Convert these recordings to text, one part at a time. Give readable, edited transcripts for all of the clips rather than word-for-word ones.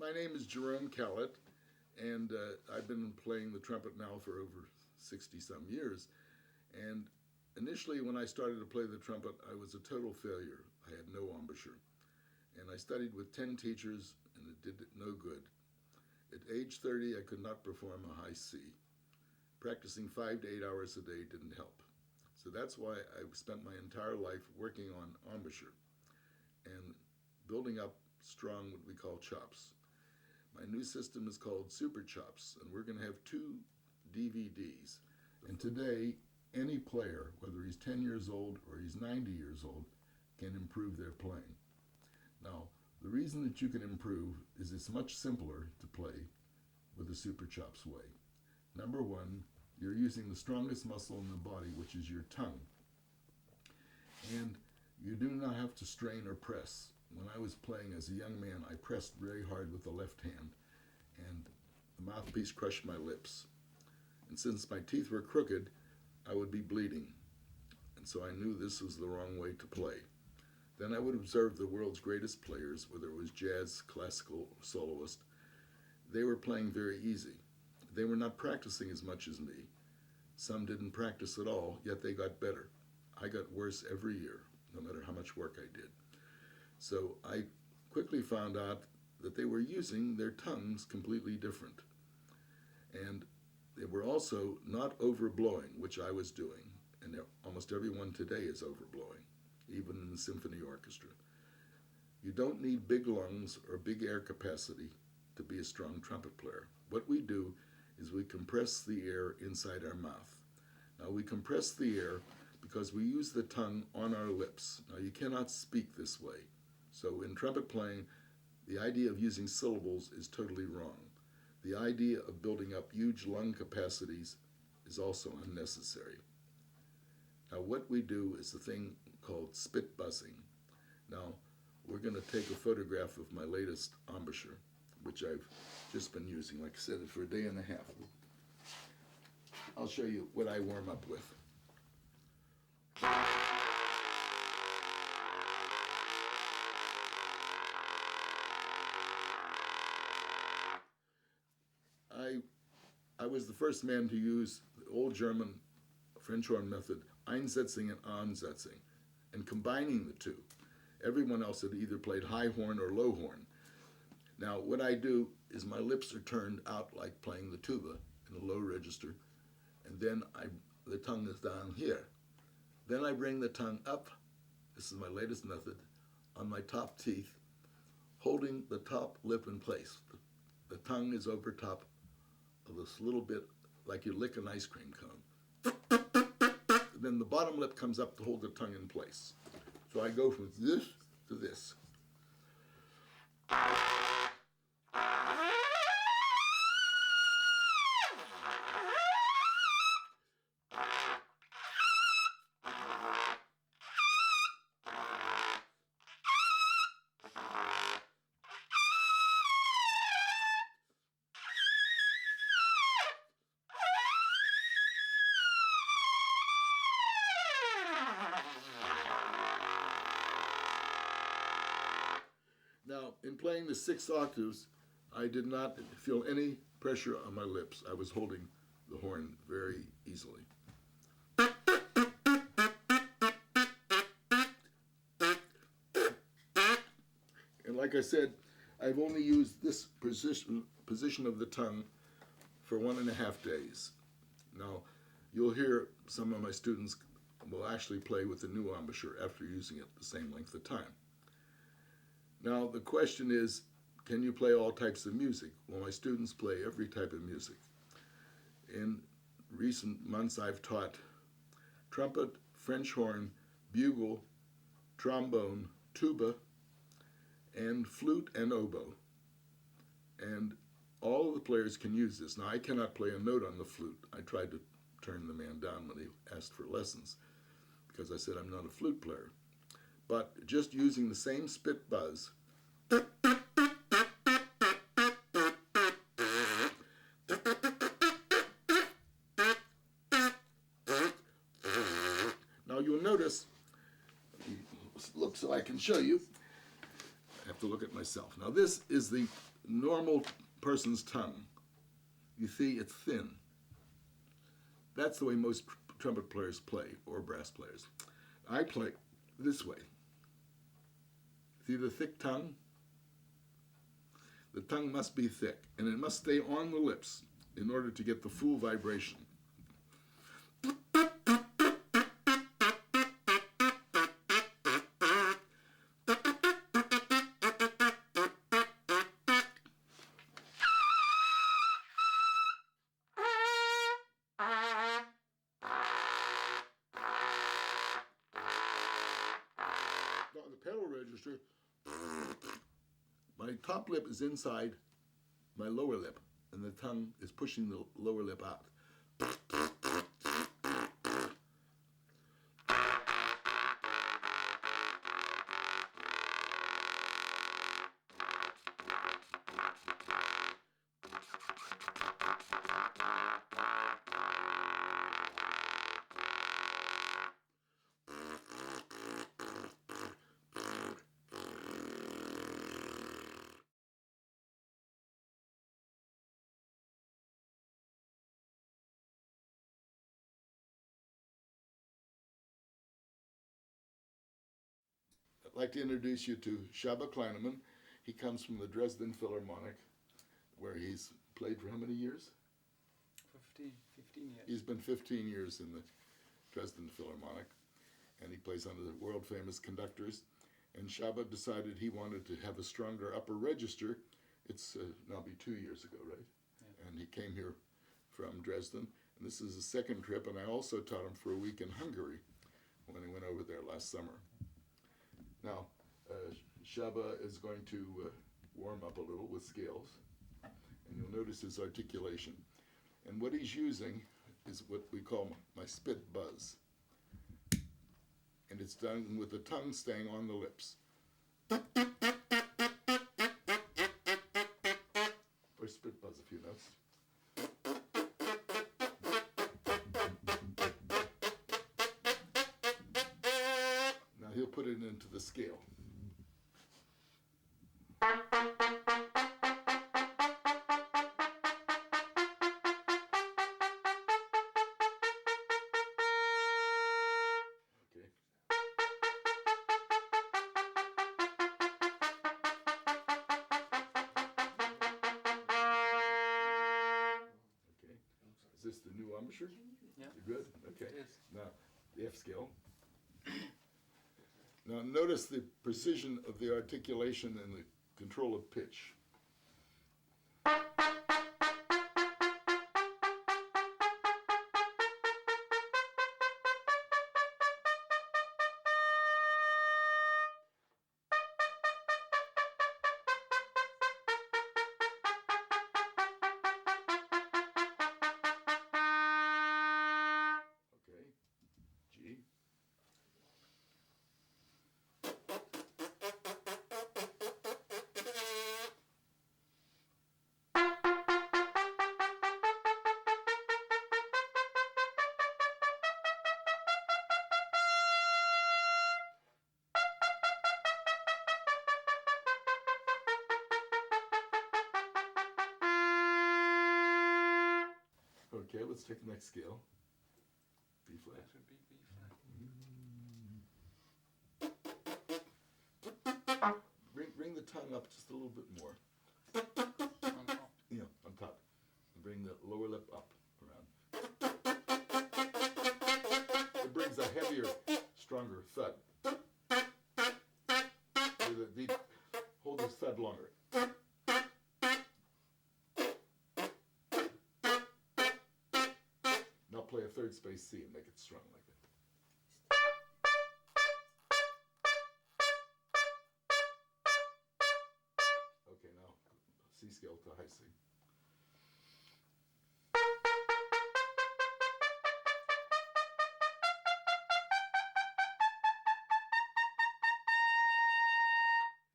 My name is Jerome Callet, and I've been playing the trumpet now for over 60-some years. And initially, when I started to play the trumpet, I was a total failure. I had no embouchure. And I studied with 10 teachers, and it did no good. At age 30, I could not perform a high C. Practicing 5 to 8 hours a day didn't help. So that's why I spent my entire life working on embouchure and building up strong, what we call chops. My new system is called Superchops, and we're going to have 2 DVDs. And today, any player, whether he's 10 years old or he's 90 years old, can improve their playing. Now, the reason that you can improve is it's much simpler to play with the Superchops way. Number one, you're using the strongest muscle in the body, which is your tongue. And you do not have to strain or press. When I was playing as a young man, I pressed very hard with the left hand, and the mouthpiece crushed my lips. And since my teeth were crooked, I would be bleeding. And so I knew this was the wrong way to play. Then I would observe the world's greatest players, whether it was jazz, classical, soloist. They were playing very easy. They were not practicing as much as me. Some didn't practice at all, yet they got better. I got worse every year, no matter how much work I did. So I quickly found out that they were using their tongues completely different. And they were also not overblowing, which I was doing. And almost everyone today is overblowing, even in the symphony orchestra. You don't need big lungs or big air capacity to be a strong trumpet player. What we do is we compress the air inside our mouth. Now we compress the air because we use the tongue on our lips. Now you cannot speak this way. So in trumpet playing, the idea of using syllables is totally wrong. The idea of building up huge lung capacities is also unnecessary. Now what we do is the thing called spit buzzing. Now we're going to take a photograph of my latest embouchure, which I've just been using, like I said, for a day and a half. I'll show you what I warm up with. I was the first man to use the old German French horn method, Einsetzing and Ansetzing, and combining the two. Everyone else had either played high horn or low horn. Now, what I do is my lips are turned out like playing the tuba in a low register, and then the tongue is down here. Then I bring the tongue up, this is my latest method, on my top teeth, holding the top lip in place. The tongue is over top of this little bit like you lick an ice cream cone. Then the bottom lip comes up to hold the tongue in place. So I go from this to this. Now, in playing the 6 octaves, I did not feel any pressure on my lips. I was holding the horn very easily. And like I said, I've only used this position of the tongue for 1.5 days. Now, you'll hear some of my students will actually play with the new embouchure after using it the same length of time. Now, the question is, can you play all types of music? Well, my students play every type of music. In recent months, I've taught trumpet, French horn, bugle, trombone, tuba, and flute and oboe. And all of the players can use this. Now, I cannot play a note on the flute. I tried to turn the man down when he asked for lessons because I said I'm not a flute player. But just using the same spit buzz, now you'll notice, look so I can show you, I have to look at myself. Now this is the normal person's tongue, you see it's thin. That's the way most trumpet players play, or brass players. I play this way. See the thick tongue? The tongue must be thick, and it must stay on the lips in order to get the full vibration. The pedal register, my top lip is inside my lower lip, and the tongue is pushing the lower lip out. I'd like to introduce you to Csaba Kleineman. He comes from the Dresden Philharmonic, where he's played for how many years? 15 years. He's been 15 years in the Dresden Philharmonic, and he plays under the world-famous conductors. And Csaba decided he wanted to have a stronger upper register. It's now be 2 years ago, right? Yeah. And he came here from Dresden. And this is his second trip, and I also taught him for a week in Hungary when he went over there last summer. Now, Csaba is going to warm up a little with scales, and you'll notice his articulation. And what he's using is what we call my spit buzz. And it's done with the tongue staying on the lips. Or spit buzz, a few notes. Now he'll put it into the scale. Is this the new embouchure? Yeah. Good? Okay. Yes. Now, the F scale. Now, notice the precision of the articulation and the control of pitch. G. Okay, let's take the next scale. B flat. That would be B flat. Bring the tongue up just a little bit more. On top. Yeah, on top. And bring the lower lip up around. It brings a heavier, stronger thud. Hold this thud longer. Now play a third space C and make it strong like that. Okay, now C scale to high C.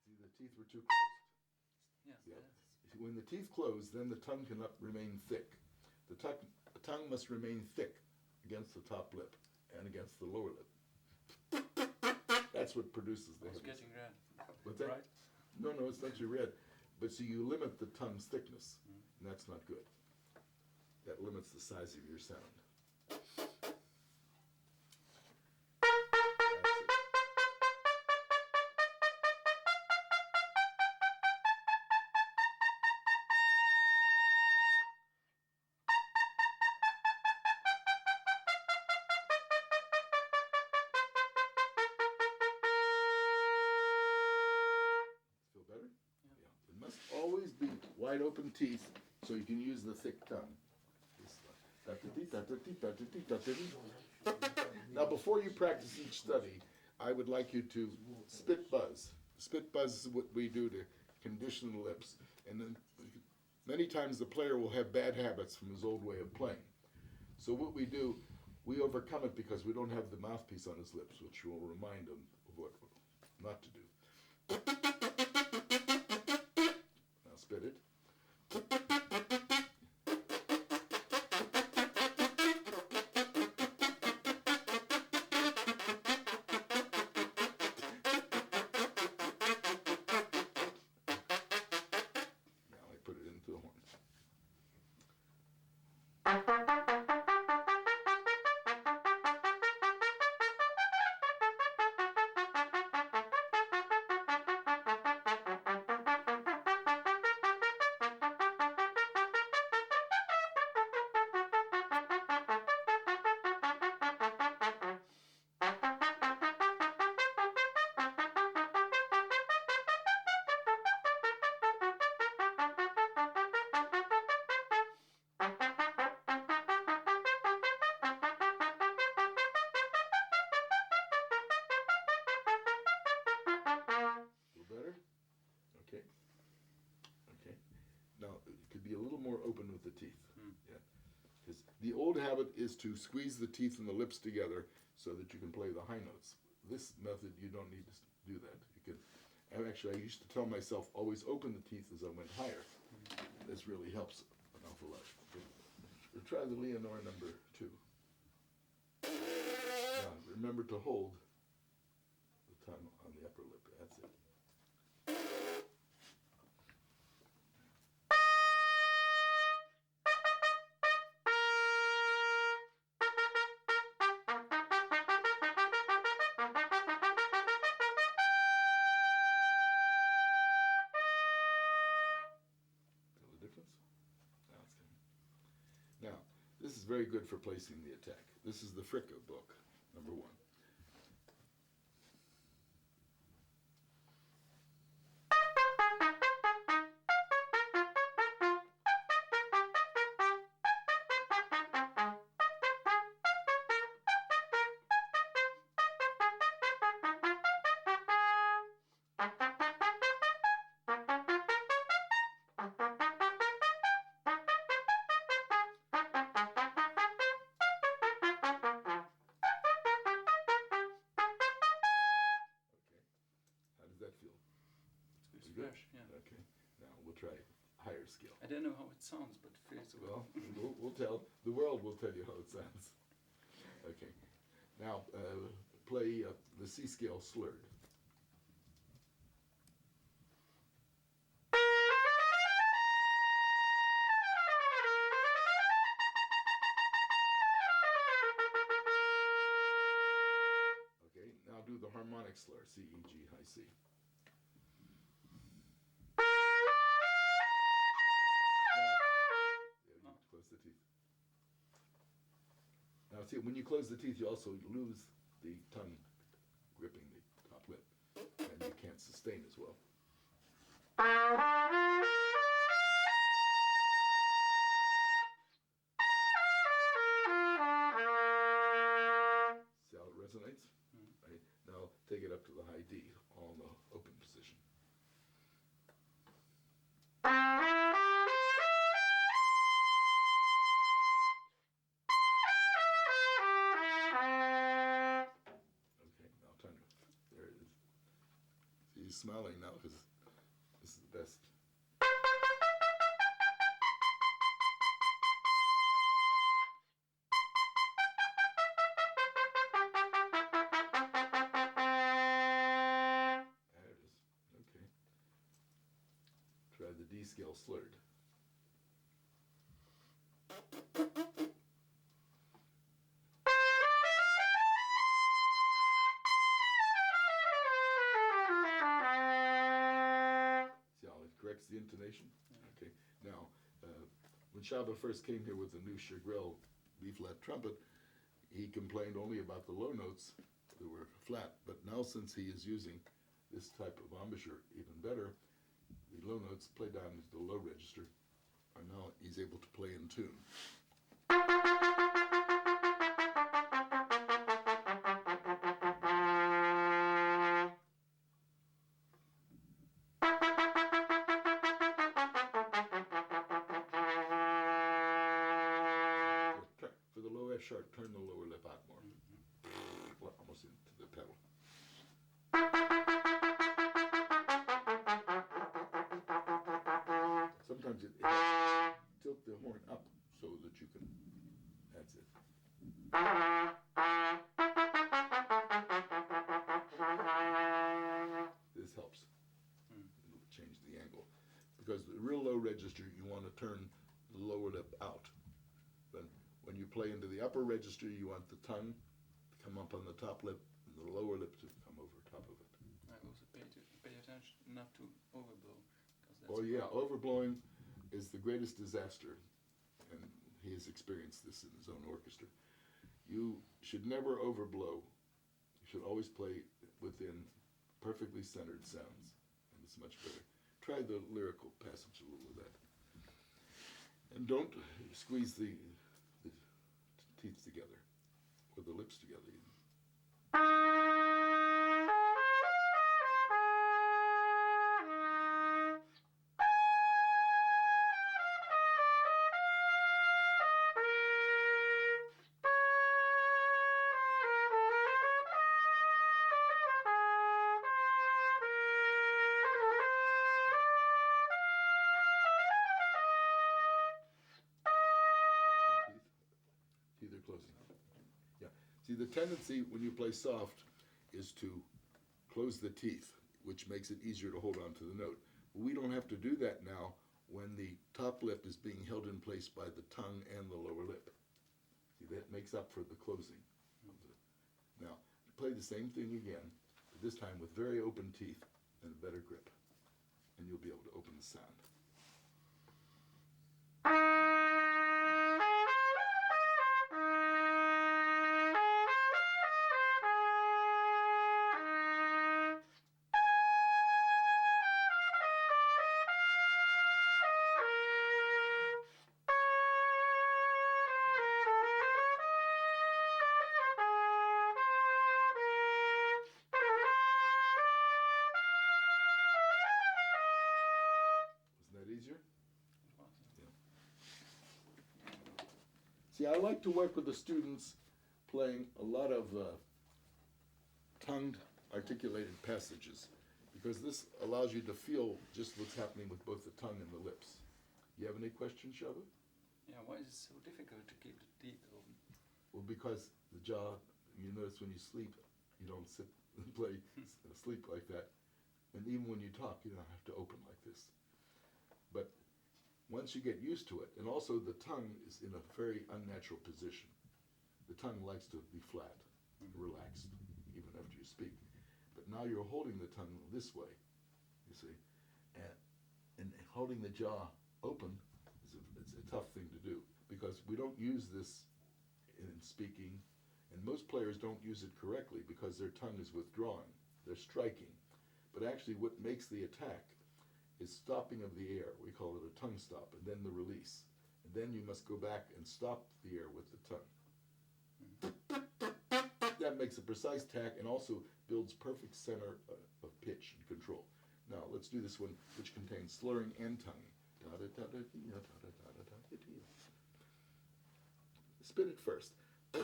See, the teeth were too closed. Yes. Yeah. Yes. When the teeth close, then the tongue can remain thick. The tongue must remain thick against the top lip and against the lower lip. That's what produces the It's heaviness. getting red. What's that? Right? No, it's not too red. But so you limit the tongue's thickness, and that's not good. That limits the size of your sound. Feel better? Yeah. It must always be wide open teeth so you can use the thick tongue. Now, before you practice each study, I would like you to spit buzz. Spit buzz is what we do to condition the lips. And then many times the player will have bad habits from his old way of playing. So what we do, we overcome it because we don't have the mouthpiece on his lips, which will remind him of what not to do. Now spit it. Now I put it into the horn. Better? Okay. Okay. Now, it could be a little more open with the teeth. Yeah. Because the old habit is to squeeze the teeth and the lips together so that you can play the high notes. This method, you don't need to do that. You can. And actually, I used to tell myself, always open the teeth as I went higher. This really helps an awful lot. Okay. We'll try the Leonore number 2. Now, remember to hold the tongue on the upper lip. That's it. Feel the difference? Now, this is very good for placing the attack. This is the Fricka book, number 1. How does that feel? It's Pretty good? fresh, yeah. Okay. Now we'll try higher scale. I don't know how it sounds, but it feels Well, we'll tell. The world will tell you how it sounds. Okay. Now play the C scale slurred. Okay. Now do the harmonic slur. C, E, G, high C. Close the teeth. Now, see, when you close the teeth, you also lose the tongue gripping the top lip, and you can't sustain as well. See how it resonates? Right? Now, take it up to the high D, all in the open position. He's smiling now because this is the best. There it is. Okay. Try the D scale slurred. See how it corrects the intonation? Okay. Now, when Shaba first came here with the new Chagrill B-flat trumpet, he complained only about the low notes that were flat. But now, since he is using this type of embouchure even better, the low notes play down into the low register, and now he's able to play in tune. For the low F sharp, turn the lower lip out more. Well, almost into the pedal. Sometimes it tilt the horn up so that you can. That's it. This helps change the angle, because the real low register you want to turn the lower lip out. Then when you play into the upper register, you want the tongue to come up on the top lip and the lower lip to come over top of it. I also pay attention not to overblow. Oh yeah, overblowing is the greatest disaster, and he has experienced this in his own orchestra. You should never overblow. You should always play within perfectly centered sounds, and it's much better. Try the lyrical passage a little of that. And don't squeeze the teeth together, or the lips together even. Teeth are closing. Yeah. See, the tendency when you play soft is to close the teeth, which makes it easier to hold on to the note. We don't have to do that now when the top lip is being held in place by the tongue and the lower lip. See, that makes up for the closing. Now, play the same thing again, but this time with very open teeth and a better grip, and you'll be able to open the sound. Easier? Yeah. See, I like to work with the students playing a lot of tongued articulated passages, because this allows you to feel just what's happening with both the tongue and the lips. You have any questions, Shaba? Yeah, why is it so difficult to keep the teeth open? Well, because the jaw, you notice when you sleep, you don't sit and play sleep like that. And even when you talk, you don't have to open like this. But once you get used to it, and also the tongue is in a very unnatural position. The tongue likes to be flat, relaxed, even after you speak. But now you're holding the tongue this way, you see. And holding the jaw open it's a tough thing to do, because we don't use this in speaking, and most players don't use it correctly because their tongue is withdrawing. They're striking. But actually what makes the attack is stopping of the air. We call it a tongue stop, and then the release. And then you must go back and stop the air with the tongue. That makes a precise tack and also builds perfect center of pitch and control. Now let's do this one, which contains slurring and tonguing. Spin it first. A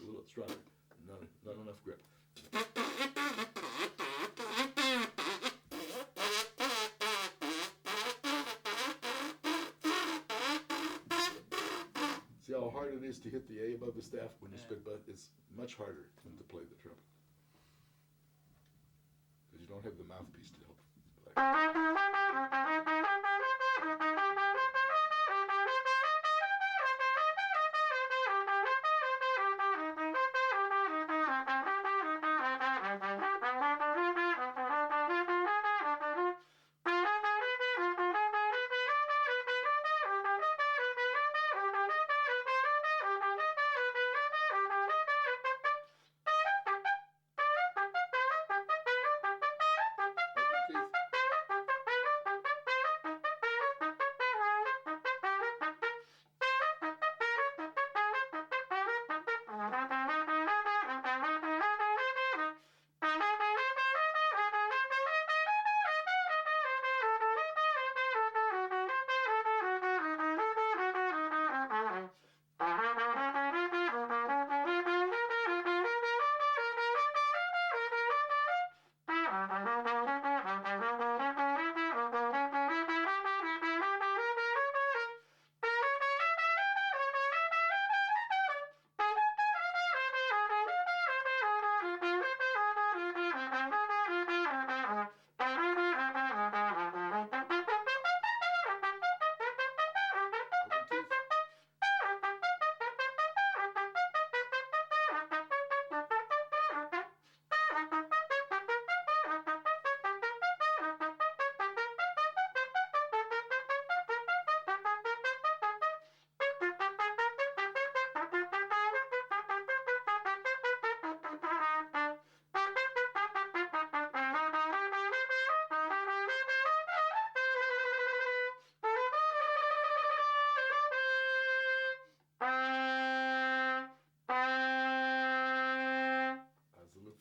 little stronger. Not enough grip. See how hard it is to hit the A above the staff when you spit, but it's much harder than to play the trumpet. don't have the mouthpiece to help play.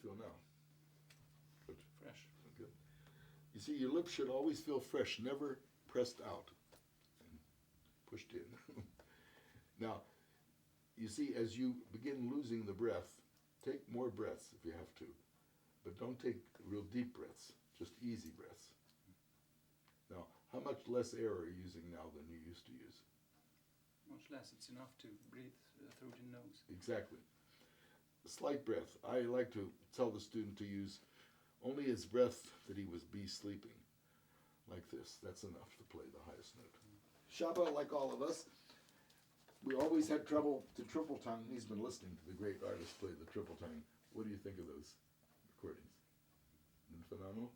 Feel now. Good. Fresh. Good. You see, your lips should always feel fresh, never pressed out and pushed in. Now, you see, as you begin losing the breath, take more breaths if you have to, but don't take real deep breaths, just easy breaths. Now, how much less air are you using now than you used to use? Much less. It's enough to breathe through the nose. Exactly. Slight breath. I like to tell the student to use only his breath that he would be sleeping, like this. That's enough to play the highest note. Shaba, like all of us, we always had trouble to triple tongue. He's been listening to the great artist play the triple tongue. What do you think of those recordings? Isn't it phenomenal?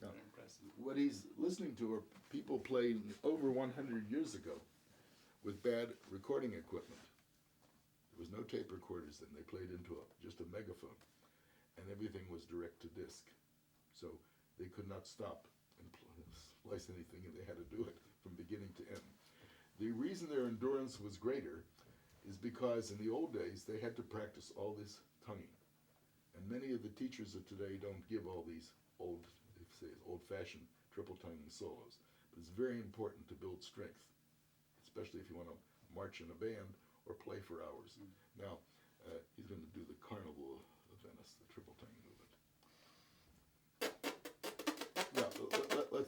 Now, Very impressive. what he's listening to are people playing over 100 years ago with bad recording equipment. There was no tape recorders then. They played into just a megaphone, and everything was direct to disc. So they could not stop and slice anything, and they had to do it from beginning to end. The reason their endurance was greater is because in the old days they had to practice all this tonguing, and many of the teachers of today don't give all these old-fashioned triple tonguing solos. But it's very important to build strength, especially if you want to march in a band or play for hours. Now, he's going to do the Carnival of Venice, the triple tongue movement. Now,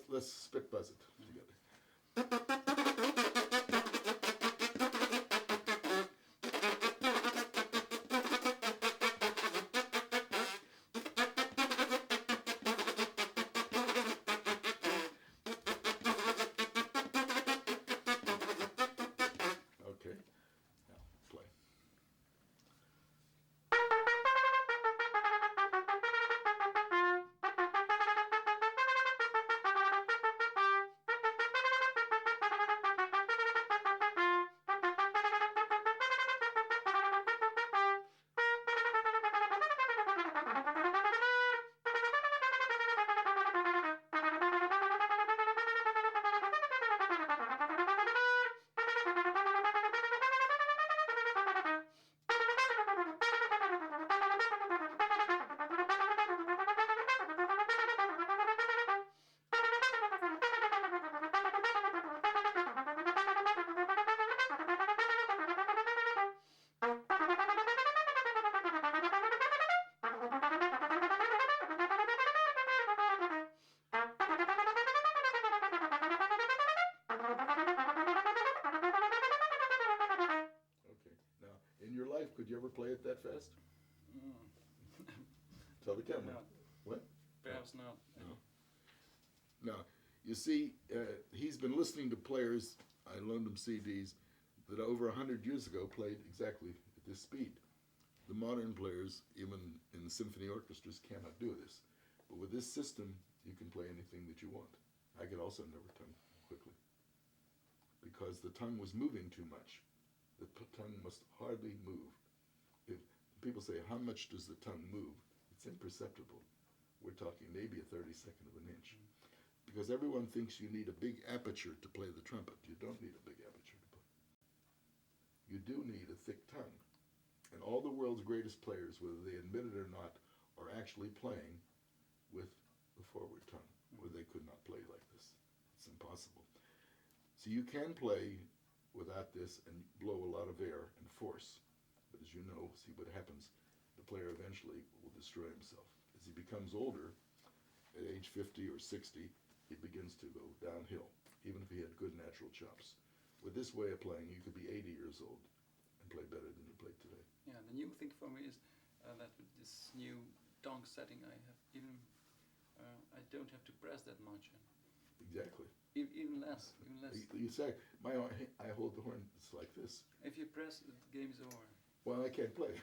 let's spit buzz it together. Okay, now play. Could you ever play it that fast? Tell the camera. No. What? Perhaps course not. No. Now, you see, he's been listening to players, I loaned him CDs, that over 100 years ago played exactly at this speed. The modern players, even in the symphony orchestras, cannot do this. But with this system, you can play anything that you want. I could also never tongue quickly because the tongue was moving too much. The tongue must hardly move. If people say, how much does the tongue move? It's imperceptible. We're talking maybe a 32nd of an inch. Because everyone thinks you need a big aperture to play the trumpet. You don't need a big aperture to play. You do need a thick tongue. And all the world's greatest players, whether they admit it or not, are actually playing with the forward tongue, where they could not play like this. It's impossible. So you can play without this and blow a lot of air and force. But as you know, see what happens. The player eventually will destroy himself. As he becomes older, at age 50 or 60, he begins to go downhill, even if he had good natural chops. With this way of playing, you could be 80 years old and play better than you play today. Yeah, the new thing for me is that with this new tongue setting, I have even I don't have to press that much. Exactly. Even less. You say, I hold the horn, it's like this. If you press, the game's over. Well, I can't play.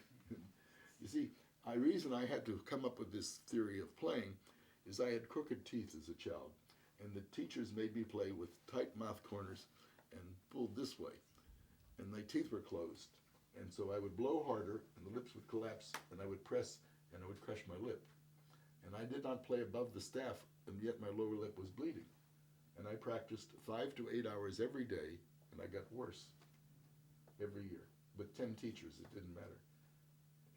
You see, the reason I had to come up with this theory of playing is I had crooked teeth as a child, and the teachers made me play with tight mouth corners and pulled this way, and my teeth were closed, and so I would blow harder, and the lips would collapse, and I would press, and I would crush my lip. And I did not play above the staff, and yet my lower lip was bleeding. And I practiced 5 to 8 hours every day, and I got worse every year. With 10 teachers, it didn't matter.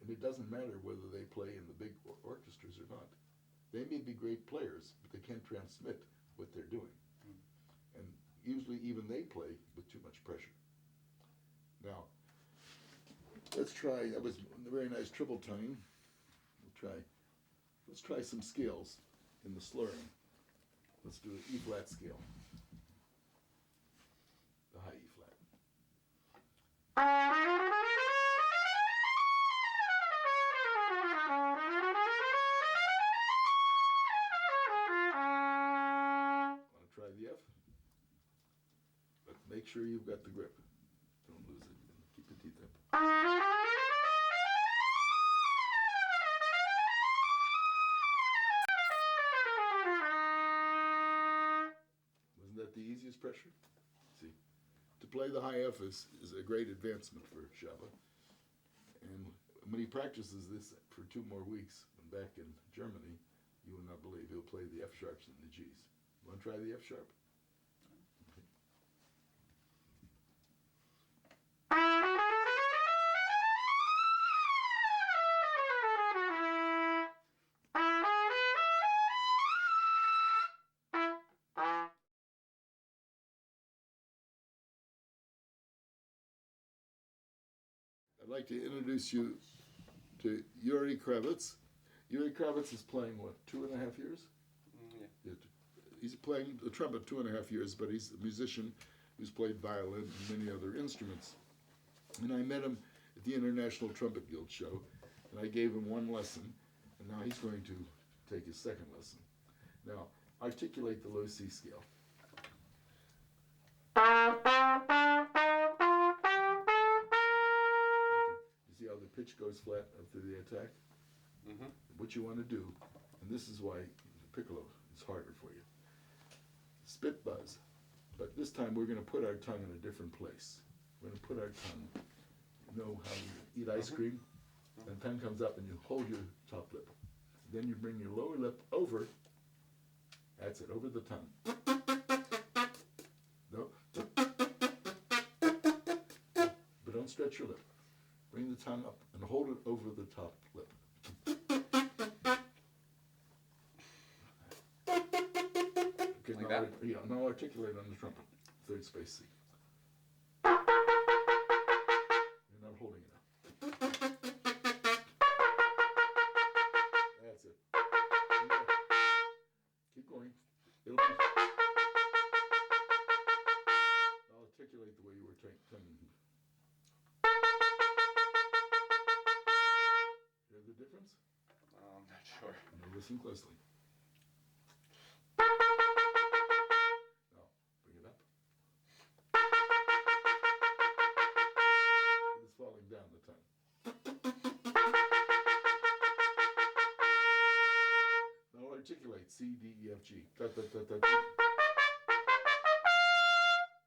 And it doesn't matter whether they play in the big orchestras or not. They may be great players, but they can't transmit what they're doing. And usually even they play with too much pressure. Now, let's try, that was a very nice triple tonguing. Let's try some scales in the slurring. Let's do an E-flat scale. The high E-flat. Want to try the F? But make sure you've got the grip. Don't lose it. Keep your teeth up. Wasn't that the easiest pressure? See, to play the high F is a great advancement for Shabba. And when he practices this for 2 more weeks, back in Germany, you will not believe he'll play the F sharps and the G's. You want to try the F sharp? Okay. I'd like to introduce you to Yuri Kravitz. Yuri Kravitz is playing, what, 2.5 years? Yeah. He's playing the trumpet 2.5 years, but he's a musician who's played violin and many other instruments. And I met him at the International Trumpet Guild show, and I gave him 1 lesson, and now he's going to take his 2nd lesson. Now, articulate the low C scale. You see how the pitch goes flat after the attack? Mm-hmm. What you want to do, and this is why the piccolo is harder for you. Spit buzz, but this time we're going to put our tongue in a different place. We're going to put our tongue, you know how you eat ice cream? And tongue comes up and you hold your top lip. Then you bring your lower lip over, that's it, over the tongue. No. But don't stretch your lip. Bring the tongue up and hold it over the top lip. Okay, Like that? Yeah, now articulate on the trumpet. 3rd space C. You're not holding it up. That's it. Keep going. It'll be... I'll articulate the way you were tonguing. Hear the difference? I'm not sure. Now listen closely. articulate C, D, E, F, G. Da, da, da, da, da.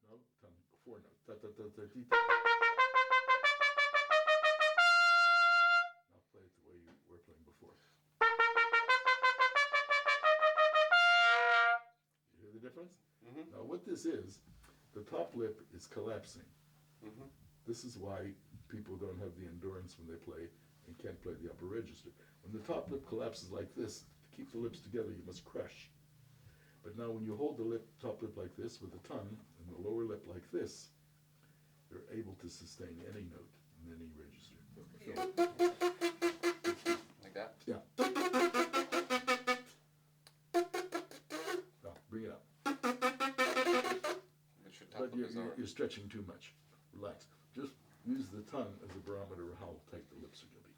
No, tongue. 4 notes. Da, da, da, da, dee, da. Now play it the way you were playing before. You hear the difference? Mm-hmm. Now what this is, the top lip is collapsing. Mm-hmm. This is why people don't have the endurance when they play and can't play the upper register. When the top lip collapses like this, to keep the lips together, you must crush. But now when you hold the top lip like this with the tongue and the lower lip like this, you're able to sustain any note in any register. Like that? Yeah. Now, bring it up. Which should top But up his arm. you're stretching too much. Relax. Just use the tongue as a barometer of how tight the lips are going to be.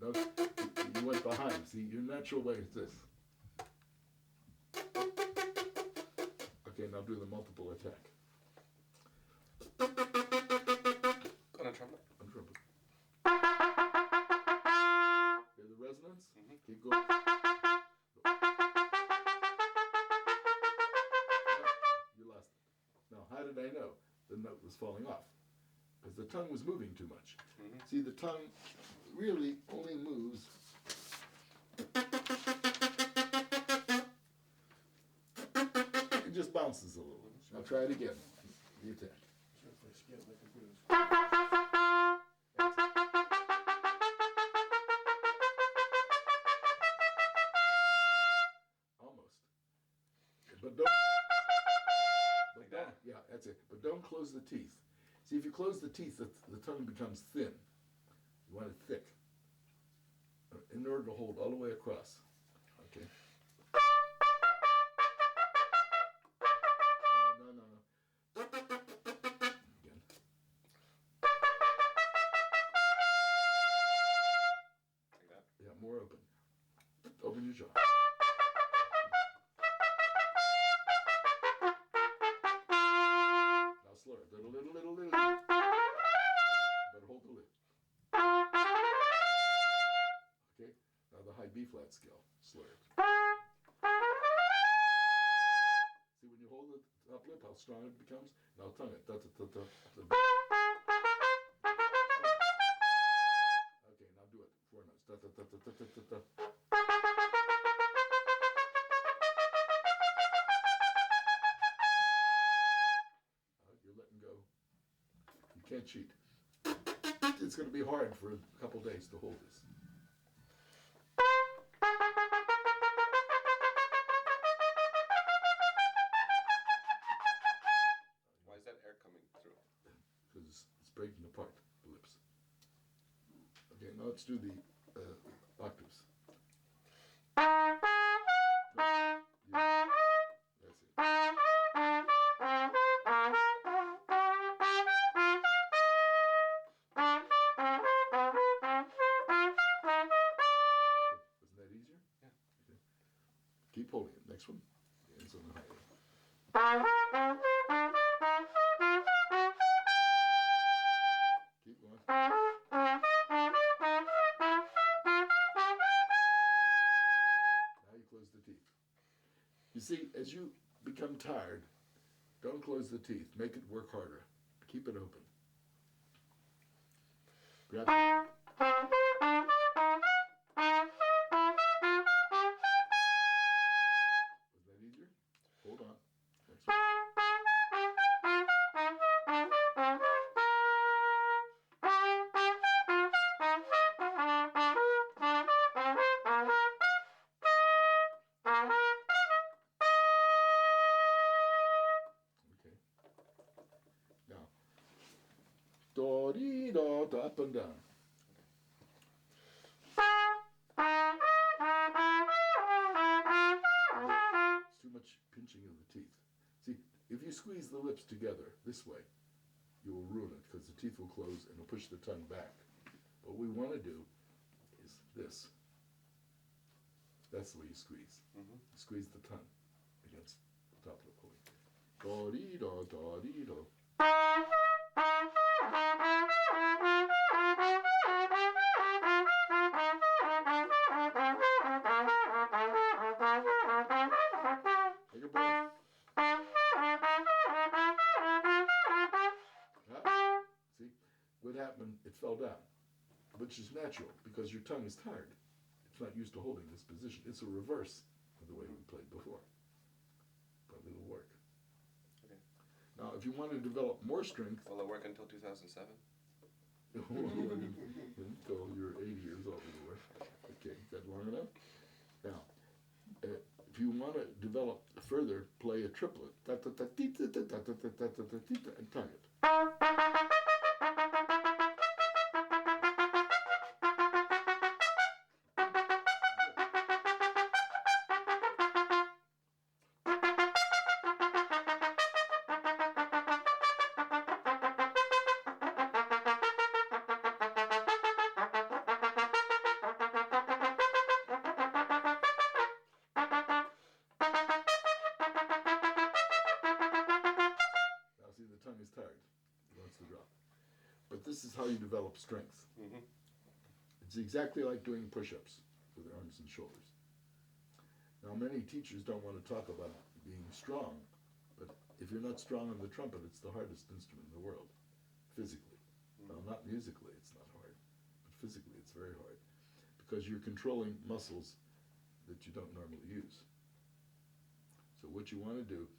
No, you went behind. See, your natural way is this. Okay, now do the multiple attack. On a trumpet? On trumpet. Hear the resonance? Mm-hmm. Keep going. You lost it. Now, how did I know the note was falling off? Because the tongue was moving too much. Mm-hmm. See, the tongue really only moves. It just bounces a little. Now try it again. The attack. Almost. But don't. Like that? Yeah, that's it. But don't close the teeth. See, if you close the teeth, the tongue becomes thin. You want it thick. In order to hold all the way across. Okay. No. Again. Like that? Yeah, more open. Open your jaw. Now slower. Little. But hold the lip. Okay. Now the high B flat scale. Slow it. See when you hold the top lip, how strong it becomes? Now tongue it. Okay, now do it. 4 notes. You're letting go. You can't cheat. It's going to be hard for a couple days to hold this. Why is that air coming through? Because it's breaking apart the lips. Okay, now let's do the octaves. Yeah, that's it. Wasn't that easier? Yeah. Okay. Keep holding it. Next one. Yeah, it's on the high end. Keep going. Now you close the teeth. You see, as you become tired, don't close the teeth. Make it work harder. Keep it open. Grab it. Was that easier? Hold on. Next one. Okay. Now, do, dee, do, up and down. It's too much pinching of the teeth. See, if you squeeze the lips together this way, you will ruin it because the teeth will close and it'll push the tongue back. What we want to do is this. That's the way you squeeze. Mm-hmm. Squeeze the tongue against the top of the pulley. Do, dee, do. it fell down, which is natural because your tongue is tired. It's not used to holding this position. It's a reverse of the way we played before. But it'll work. Okay. Now, if you want to develop more strength, Will it work until 2007? until you're 80 years old, it'll work. Okay, is that long enough? Now, if you want to develop further, play a triplet. And tongue it. Now see, the tongue is tired. It wants to drop. But this is how you develop strength. Mm-hmm. It's exactly like doing push-ups with the arms and shoulders. Now, many teachers don't want to talk about being strong, but if you're not strong on the trumpet, it's the hardest instrument in the world, physically. Well, not musically, it's not hard, but physically it's very hard because you're controlling muscles that you don't normally use. So what you want to do,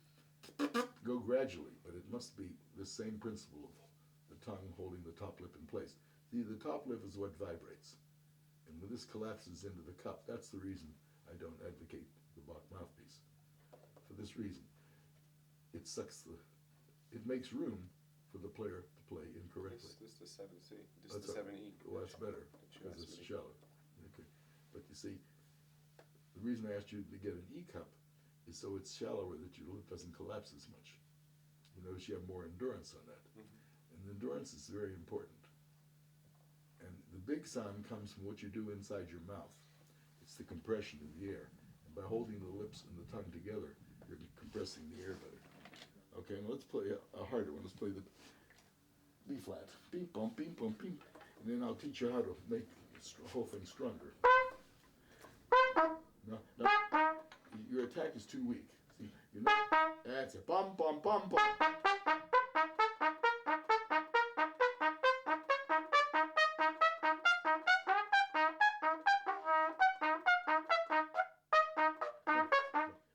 go gradually, but it must be the same principle of the tongue holding the top lip in place. See, the top lip is what vibrates. And when this collapses into the cup, that's the reason I don't advocate the Bach mouthpiece. For this reason, it makes room for the player to play incorrectly. This is the 7C. This That's is the 7E. Well, that's better, because it's shallow. Okay. But you see, the reason I asked you to get an E cup is so it's shallower, that your lip doesn't collapse as much. You notice you have more endurance on that. Mm-hmm. And endurance is very important. And the big sound comes from what you do inside your mouth. It's the compression of the air. And by holding the lips and the tongue together, you're compressing the air better. Okay, now let's play a harder one. Let's play the B flat. Beep, bump, beep, bump, beep. And then I'll teach you how to make the whole thing stronger. Now, your attack is too weak. See, that's it. Bum, bum, bum, bum.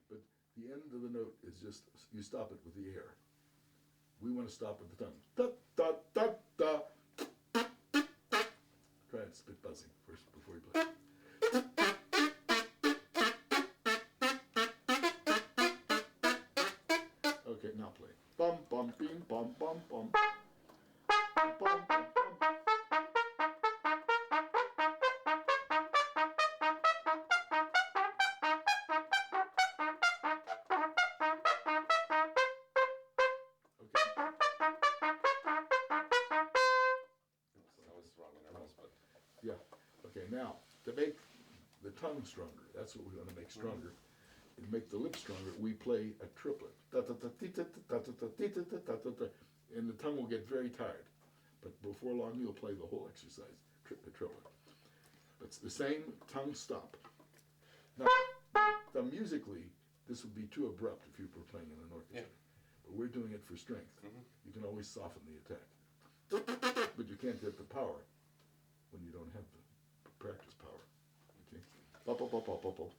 But the end of the note is just, you stop it with the air. We want to stop with the tongue. Da, da, da, da. Try and spit buzzing first before you play. Okay, now play. Bum, bum, bing, bum, bum, bum. Bum, bum, bum. Yeah. Okay, now, to make the tongue stronger, that's what we're going to make stronger. To make the lips stronger, we play a triplet. And the tongue will get very tired. But before long, you'll play the whole exercise, the triplet. But it's the same tongue stop. Now, musically, this would be too abrupt if you were playing in an orchestra. Yeah. But we're doing it for strength. Mm-hmm. You can always soften the attack. But you can't get the power when you don't have the practice power. Okay? Pop, pop, pop, pop, pop, pop.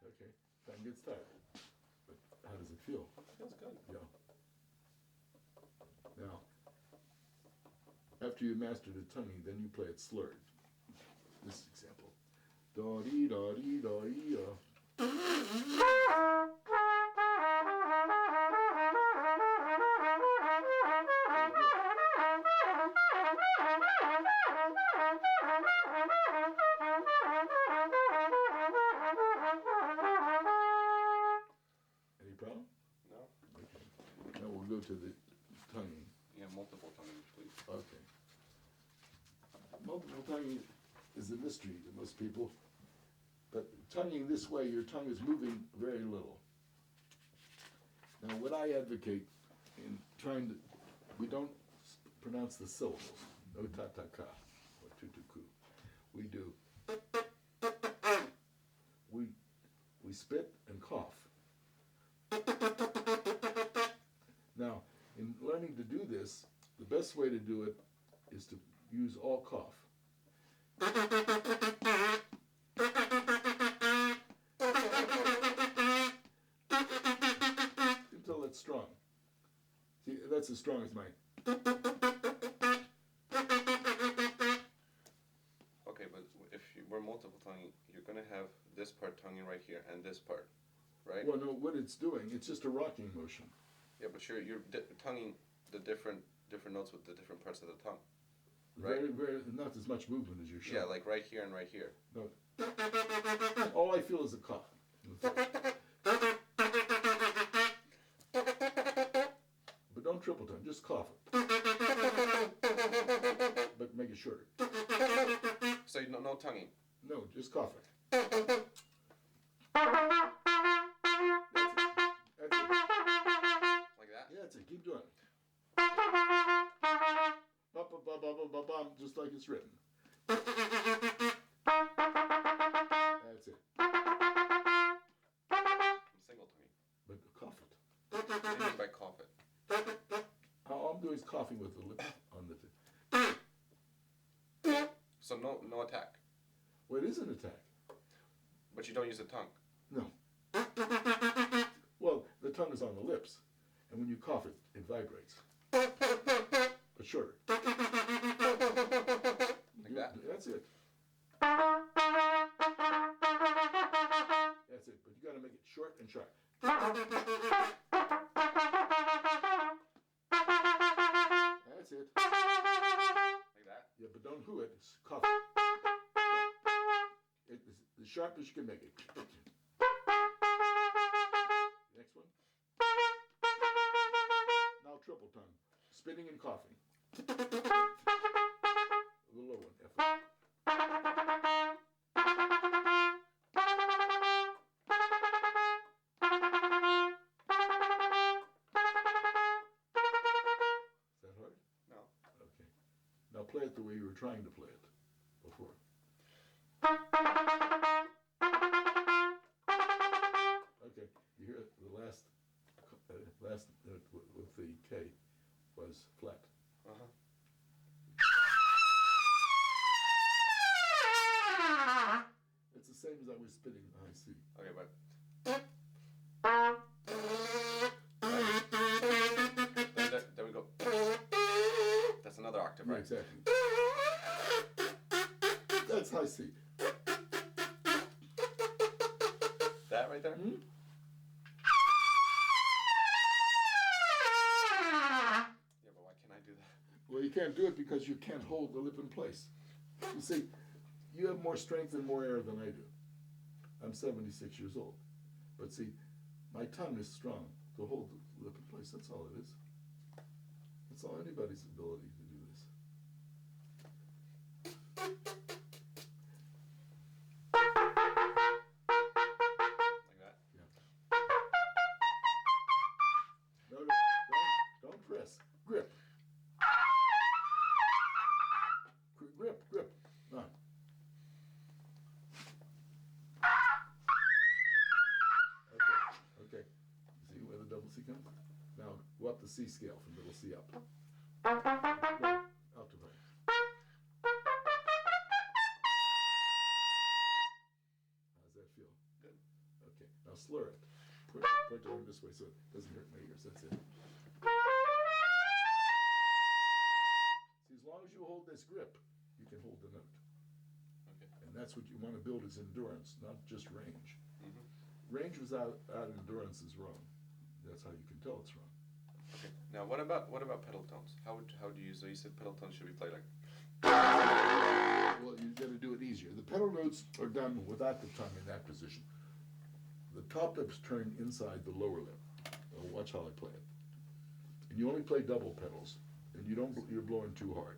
Okay. Time gets tired. But how does it feel? Feels good. Yeah. Now, after you master the tonguing, then you play it slurred. This example. Da dee da dee da dee da. Any problem? No? Okay. Now we'll go to the tonguing. Yeah, multiple tongues, please. Okay. Multiple tonguing is a mystery to most people, but tonguing this way, your tongue is moving very little. Now, what I advocate in trying to, we don't pronounce the syllables. No ta-ta-ka or tutuku. We do. We spit and cough. Now, in learning to do this, the best way to do it is to use all cough. Until it's strong. See, that's as strong as mine. Okay, but if we're multiple tonguing, you're gonna have this part tonguing right here and this part, right? Well, no, what it's doing, it's just a rocking motion. Yeah, but you're tonguing the different notes with the different parts of the tongue. Right. Very, not as much movement as you're showing. Yeah, like right here and right here. No. All I feel is a cough. But don't triple tongue, just cough it. But make it shorter. So no tonguing. No, just cough it. That's it. Like that? Yeah, that's it. Keep doing it. Ba-ba-ba-ba-ba-bum, just like it's written. That's it. I'm single tonguing. But cough it. What do you mean by cough it? All I'm doing is coughing with the lip on the So no attack. Well, it is an attack. But you don't use the tongue. No. Well, the tongue is on the lips, and when you cough it, it vibrates. But shorter. Like that? That's it. That's it. But you got to make it short and sharp. That's it. Like that? Yeah, but don't hoo it. Just cough. It's the sharpest you can make it. Next one. Now triple tongue. Spitting and coughing. The low one. F. Is that hard? No. Okay. Now play it the way you were trying to play it before. Okay, you hear it? The last note with the K was flat. Uh-huh. It's the same as I was spitting the high C. Okay, but there we go. That's another octave, Yeah, right? exactly. That's high C. That right there? Hmm? Yeah, but why can't I do that? Well, you can't do it because you can't hold the lip in place. You see, you have more strength and more air than I do. I'm 76 years old. But see, my tongue is strong to hold the lip in place. That's all it is. That's all anybody's ability to do this. Like that? Yeah. No, don't press. Grip. Grip. On. Okay. See where the double C comes? Now go up the C scale from middle C up. Out to right. How's that feel? Good. Okay. Now slur it. Point it over this way so it doesn't hurt my ears. That's it. See, as long as you hold this grip, you can hold the note. Okay. And that's what you want to build is endurance, not just range. Mm-hmm. Range without endurance is wrong. That's how you can tell it's wrong. Okay. Now what about pedal tones? How do you use? So you said pedal tones should be played like. Well, you got to do it easier. The pedal notes are done without the tongue in that position. The top lip's turned inside the lower lip. Now watch how I play it. And you only play double pedals, and you're blowing too hard.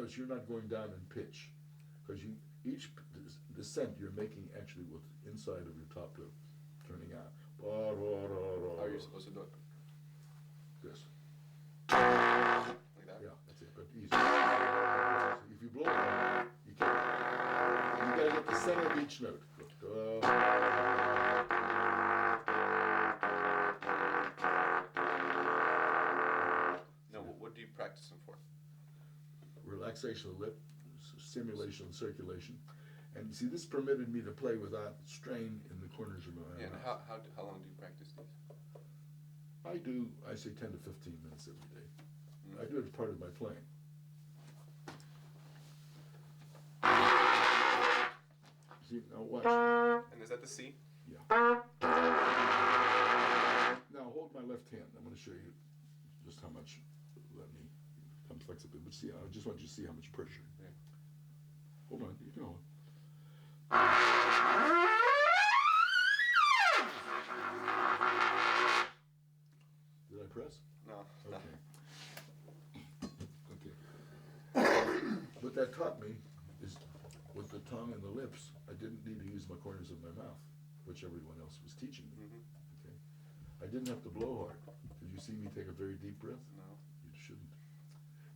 notice you're not going down in pitch, because each descent you're making actually with inside of your top lip, turning out. How are you supposed to do it? This. Like that? Yeah, that's it. But easy. If you blow it, you can't. You gotta get the center of each note. Now, what do you practice them for? Relaxation of the lip, stimulation of circulation. And you see, this permitted me to play without strain in the corners of my Yeah, and mouth. how long do you practice these? I say 10 to 15 minutes every day. Mm. I do it as part of my playing. See, now watch. And is that the C? Yeah. Now hold my left hand. I'm going to show you just how much, let me, how flexible. But see, I just want you to see how much pressure. Yeah. Hold on, you can hold. Did I press? No. Okay. Okay. What that taught me is with the tongue and the lips, I didn't need to use my corners of my mouth, which everyone else was teaching me. Mm-hmm. Okay. I didn't have to blow hard. Did you see me take a very deep breath? No. You shouldn't.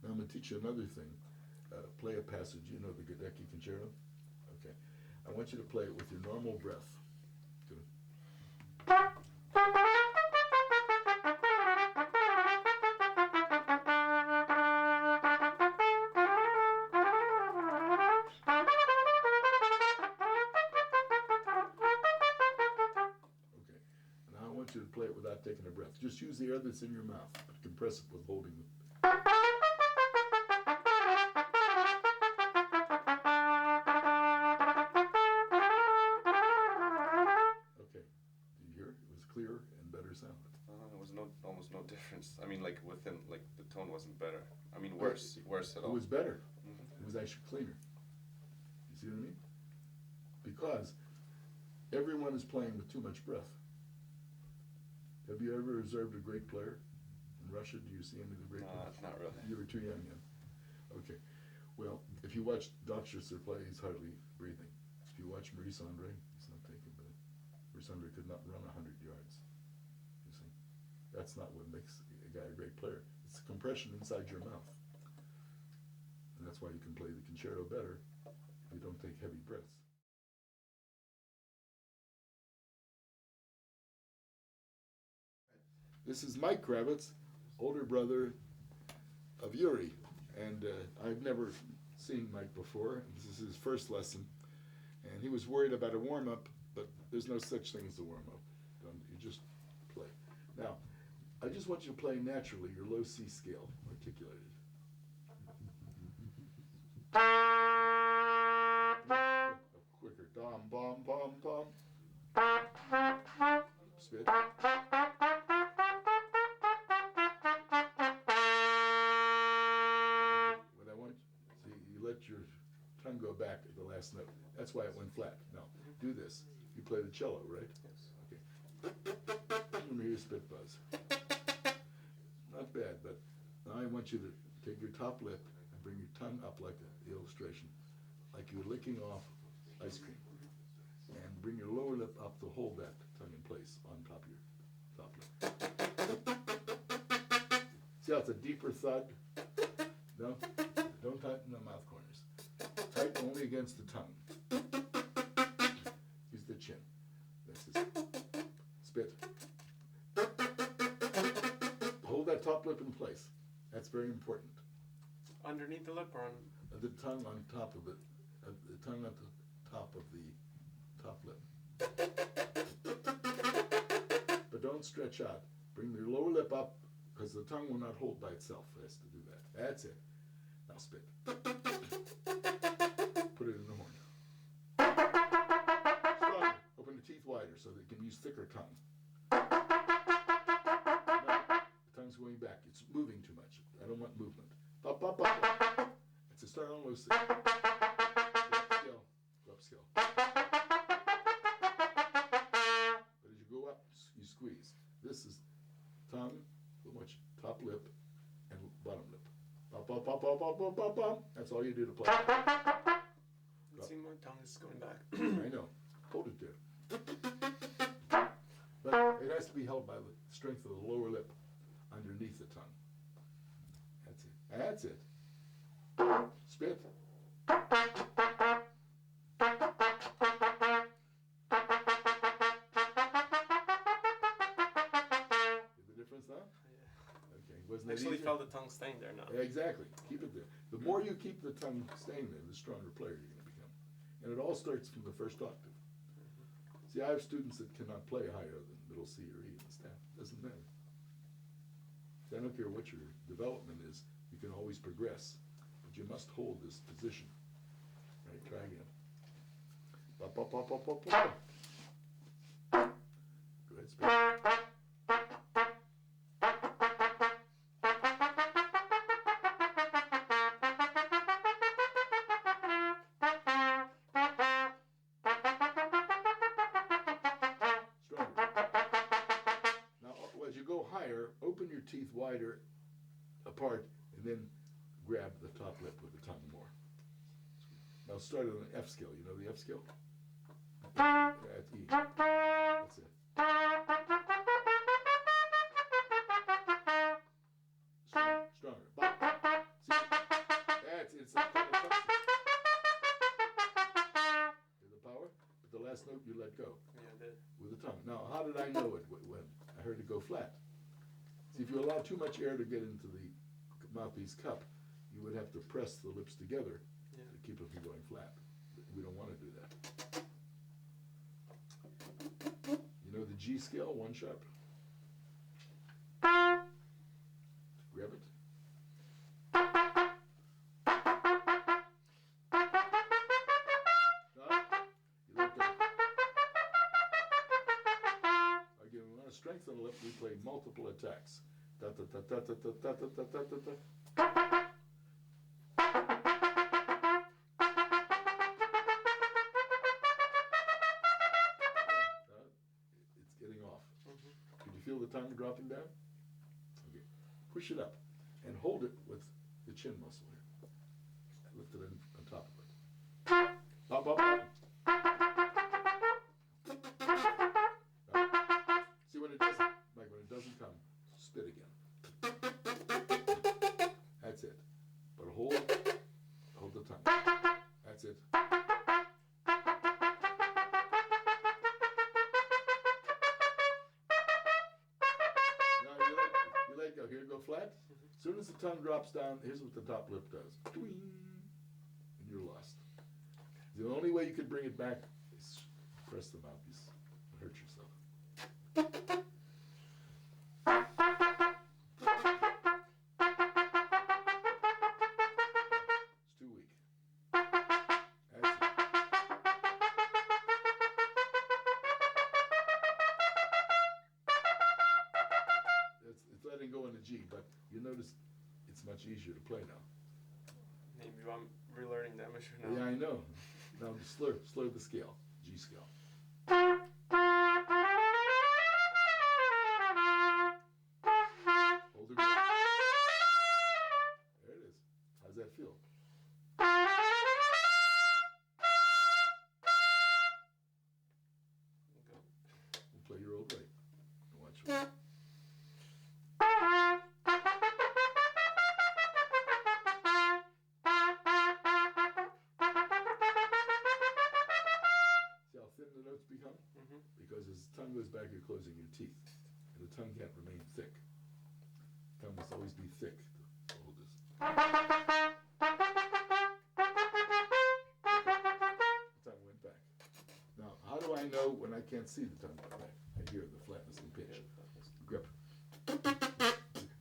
Now I'm going to teach you another thing. Play a passage. You know the Gadecki Concerto? Okay. I want you to play it with your normal breath. Good. Okay. Now I want you to play it without taking a breath. Just use the air that's in your mouth, but compress it with holding the. Okay. Do you hear? It was clearer and better sound. There was almost no difference. I mean, like within, like the tone wasn't better. I mean, worse at It all. was better. Mm-hmm. It was actually cleaner. You see what I mean? Because everyone is playing with too much breath. Have you ever observed a great player in Russia? Do you see any of the great players? Not really. You were too young then. Okay. Well, if you watch Doxter play, he's hardly breathing. If you watch Maurice Andre, he's not taking breath. Maurice Andre could not run 100 yards. You see? That's not what makes a guy a great player. It's the compression inside your mouth. And that's why you can play the concerto better if you don't take heavy breaths. This is Mike Kravitz, older brother of Yuri. And I've never seen Mike before. This is his first lesson. And he was worried about a warm-up, but there's no such thing as a warm-up. You just play. Now, I just want you to play naturally, your low C scale, articulated. Quicker. Dom, bom, bom, bom. Spit. What I want, see, you let your tongue go back at the last note. That's why it went flat. Now, do this. You play the cello, right? Yes. Okay. Let me hear your spit buzz. Not bad, but now I want you to take your top lip and bring your tongue up like the illustration, like you're licking off ice cream. And bring your lower lip up to hold that tongue in place on top of your top lip. See how it's a deeper thud? No? Don't tighten the mouth corners. Tighten only against the tongue. Use the chin. That's it. Spit. Hold that top lip in place. That's very important. Underneath the lip or on? The tongue on top of it. The tongue at the top of the top lip. But don't stretch out. Bring your lower lip up, because the tongue will not hold by itself. It has to do that. That's it. Now spit. Put it in the horn. Stronger. Open the teeth wider so that you can use thicker tongue. No, the tongue's going back. It's moving too much. I don't want movement. Pop, pop, pop. It's a start on low C. Go up scale. Go up scale. But as you go up, you squeeze. This is tongue, much top lip, and bottom lip. Pop, pop, pop, pop. bum, bum, bum, bum, bum. That's all you do to play. Let's see, my tongue is going back. I know. Hold it there. But it has to be held by the strength of the lower lip underneath the tongue. That's it. That's it. Spit. Get the difference now? Okay. Wasn't it Actually easier? felt the tongue staying there now. Exactly. Keep it there. The more you keep the tongue staying there, the stronger player you're going to become. And it all starts from the first octave. See, I have students that cannot play higher than middle C or E in the staff. It doesn't matter. I don't care what your development is, you can always progress. But you must hold this position. Right, try again. Ba, ba, ba, ba, ba, ba. Go ahead, speak. Stronger. Now, as you go higher, open your teeth wider apart and then grab the top lip with the tongue more. Now start on an F scale. You know the F scale? That's E. That's it. Stronger. See? That's it. It's that kind of touch. Hear the power? But the last note you let go. Yeah, I did. With the tongue. Now, how did I know it when I heard it go flat? See, if you allow too much air to get into the mouthpiece cup, you would have to press the lips together to keep it from going flat. We don't want to do that. You know the G scale, 1 sharp? Grab it. No, you let go. Again, we want to strengthen the lip. We play multiple attacks. Da da da da da da da da da da da. It's getting off. Did you feel the tongue dropping down? Okay. Push it up and hold it with the chin muscle here. Lift it on top of it. Up, up, up. See when it doesn't, like when it doesn't come, spit again. That's it. But hold the tongue. That's it. Now you let go. Here, go flat. As soon as the tongue drops down, here's what the top lip does. Twing. And you're lost. The only way you could bring it back is press the mouthpiece and hurt yourself. It's too weak. That's it. It's letting go in the G, but you notice it's much easier to play now. Maybe I'm relearning that measure now. Yeah, I know. Now slur the scale, G scale. Hold it. There it is. How's that feel? Go. We'll play your old right. Watch it. See how thin the notes become? Because as the tongue goes back, you're closing your teeth. And the tongue can't remain thick. The tongue must always be thick to hold this. The tongue went back. Now, how do I know when I can't see the tongue go back? I hear the flatness and pitch. Grip.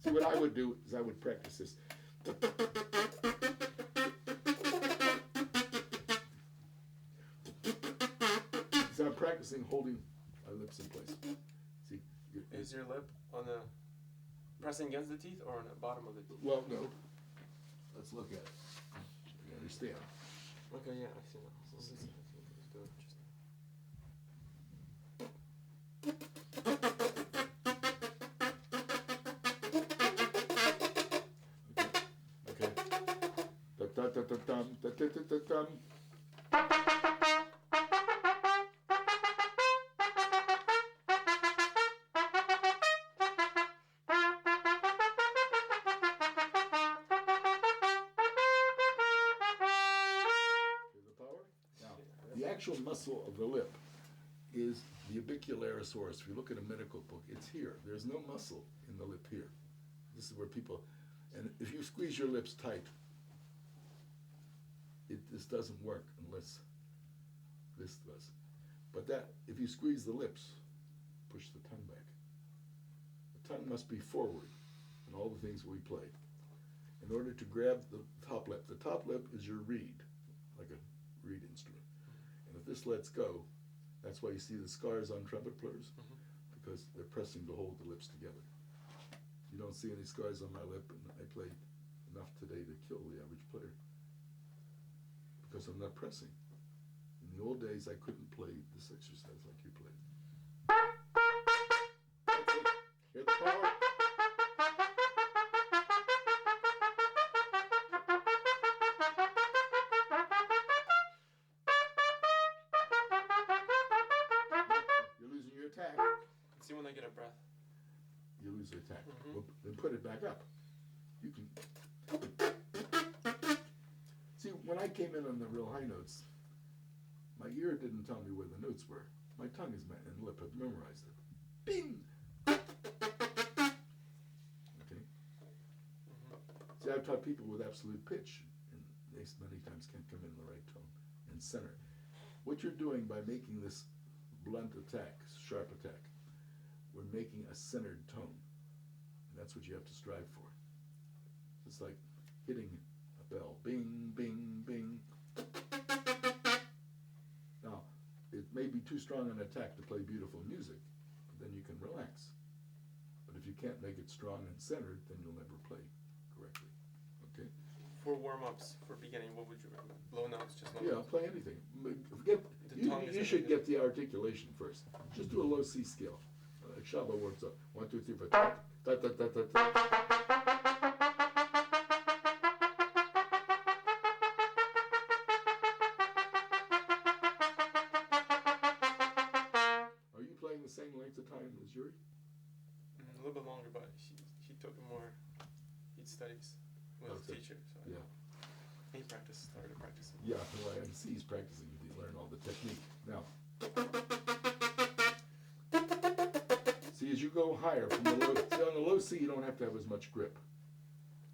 See, what I would do is I would practice this. So I'm practicing holding my lips in place. See, Is your lip on the pressing against the teeth or on the bottom of the teeth? well, no. Let's look at it. You understand? Okay, yeah, I see now. So this is good. Okay. ta-ta-ta-tum, ta-ta-ta-ta-tum. The power? Now, the actual muscle of the lip is the orbicularis. If you look at a medical book, it's here. There's no muscle in the lip here. This is where people, and if you squeeze your lips tight, this doesn't work unless this does. But that, if you squeeze the lips, push the tongue back. The tongue must be forward in all the things we play. In order to grab the top lip is your reed, like a reed instrument. And if this lets go, that's why you see the scars on trumpet players, because they're pressing to hold the lips together. You don't see any scars on my lip, and I played enough today to kill the average player because I'm not pressing. In the old days, I couldn't play this exercise like you played. That's it. Hear the power? You're losing your attack. See when I get a breath. You lose the attack. Well, then put it back up. You can. See, when I came in on the real high notes, my ear didn't tell me where the notes were. My tongue and lip have memorized it. Bing! Okay? See, I've taught people with absolute pitch, and they many times can't come in the right tone and center. What you're doing by making this blunt attack, sharp attack, we're making a centered tone. And that's what you have to strive for. It's like hitting a bell. Bing, bing, bing. Now, it may be too strong an attack to play beautiful music, but then you can relax. But if you can't make it strong and centered, then you'll never play correctly. Okay? For warm-ups, for beginning, what would you recommend? Low notes, just low Yeah, notes? play anything. You should get the articulation first. Just do a low C scale. Shaba works up. 1, 2, 3, 4. Ta, ta, ta, ta, ta. Are you playing the same length of time as Yuri? A little bit longer, but he took more. He studies with his teacher. So Yeah. He started practicing. Yeah, well, I see he's practicing. You learn all the technique. Now, see, as you go higher from the low, see, on the low C, you don't have to have as much grip.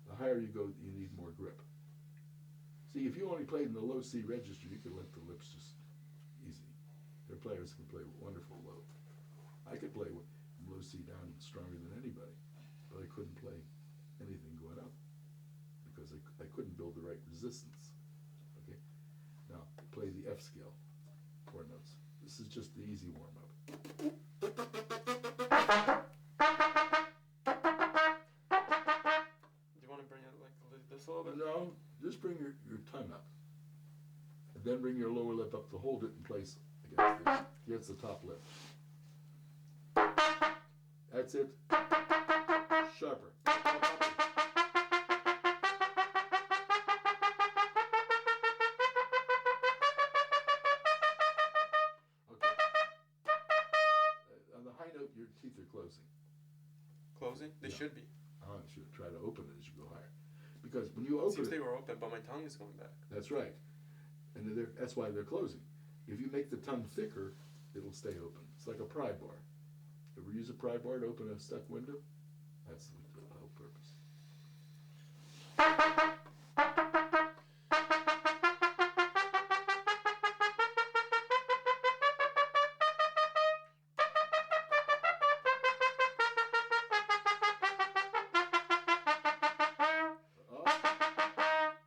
The higher you go, you need more grip. See, if you only played in the low C register, you could let the lips just easy. There are players who can play wonderful low. I could play from low C down stronger than anybody, but I couldn't play anything going up because I couldn't build the right resistance. Okay? Now, play the F scale, 4 notes. This is just the easy warm-up. Do you want to bring it like this a little bit? No, just bring your tongue up. And then bring your lower lip up to hold it in place against the top lip. That's it. Sharper. Okay. On the high note, your teeth are closing. Closing? They Yeah. should be. You should try to open it as you go higher. Because when you open Seems it, they were open, but my tongue is going back. that's right. And that's why they're closing. If you make the tongue thicker, it'll stay open. It's like a pry bar. Ever use a pry bar to open a stuck window? That's the whole purpose.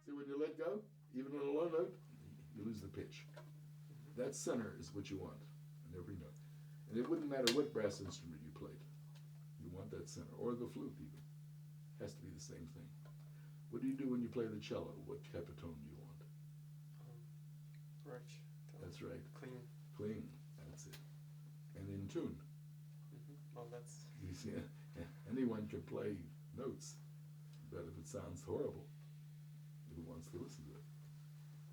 See, when you let go, even on a low note, you lose the pitch. That center is what you want in every note. And it wouldn't matter what brass instrument you played. You want that center. Or the flute, even. Has to be the same thing. What do you do when you play the cello? What type of tone do you want? Rich. That's right. Clean. Clean. That's it. And in tune. Well, that's... You see, anyone can play notes, but if it sounds horrible, who wants to listen to it.